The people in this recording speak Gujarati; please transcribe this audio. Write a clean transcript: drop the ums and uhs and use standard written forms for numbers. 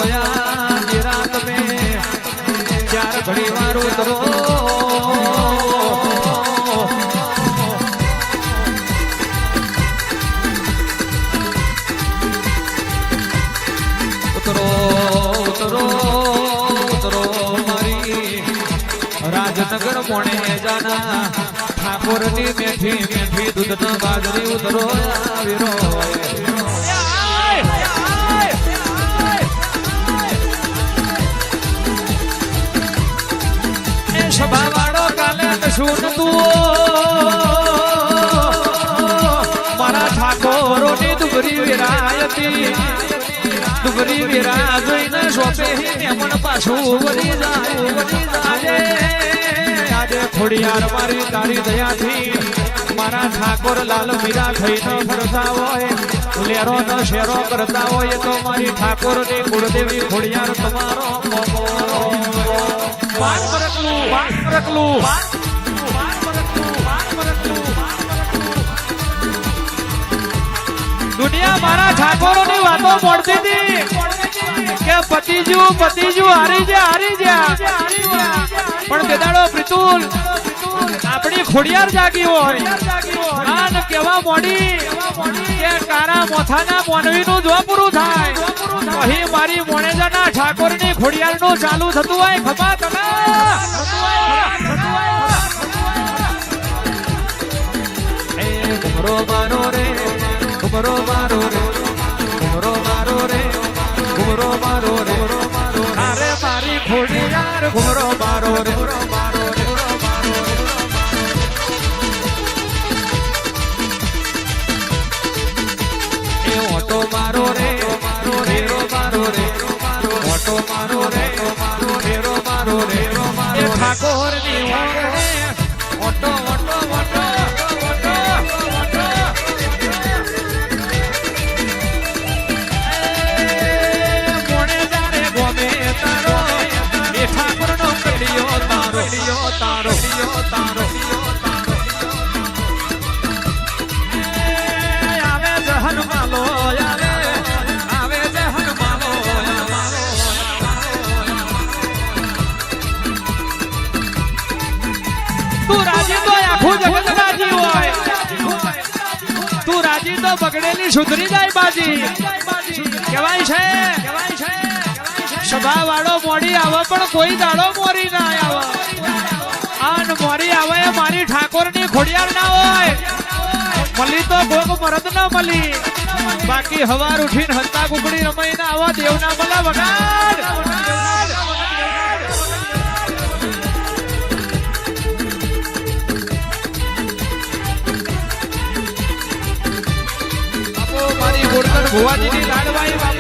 ઓયા નિરાત મેં ચાર ઘડી વાર ઉતરો राजनगर मोणे जाना ठाकुर नी मेठी मेठी दूध न बाजरी उतरो वीरो सभा वाड़ो काले सुन तू मारा ठाकुरो नी दुबरी विरायती दुबरी विराज न सोपे मन पाछू वरी जाए आज खोड़ियार मारी तारी दया थी मारा ठाकुर लाल मीरा थई न फरता होय लेरो न शेरो करता होय तो मारी ठाकुर ने कुलदेवी खोड़ियार तुम्हारो दुनिया मारा ठाकुरो ની વાતો મોડતી હતી કે પતિજુ હારી જા પણ દેદાડો પ્રિતુલ આપણી ખોડિયાર જાગી હોય આન કેવા મોડી કે કારા મોથાના મોનવીનું જો પૂરું થાય અહીં મારી મોણેજાના ઠાકોરની ખોડિયારનું ચાલુ થતું હોય ખભા કલા એ ઘુમરો મારો રે ઘુમરો મારો રે ઘુમરો મારો રે ઘુમરો મારો રે અરે મારી ખોડિયાર ઘુમરો મારો રે એ ઓટો મારો રે રેરો મારો રે ઓટો મારો રે રેરો મારો રે એ ઠાકોર ની ઓટો ઓટો ઓટો તારો આવે જહન માલો આવે જહન માલો તું રાજી તો આખું જગત રાજી હોય તું રાજી તો બગડેલી સુધરી જાય બાજી કહેવાય છે સભા વાળો મોડી આવે પણ કોઈ દાડો મોરી ના આવે આન મોરી આવે મારી ઠાકોરની ખોડિયાર ના હોય મળી તો ભોગ મરદ ના મળી બાકી હવાર ઉઠીને હંતા કુકડી રમાઈ ના આવા દેવ ના મળે વગાડ મારી ગોળકર ભુવાજીની લાડવાઈ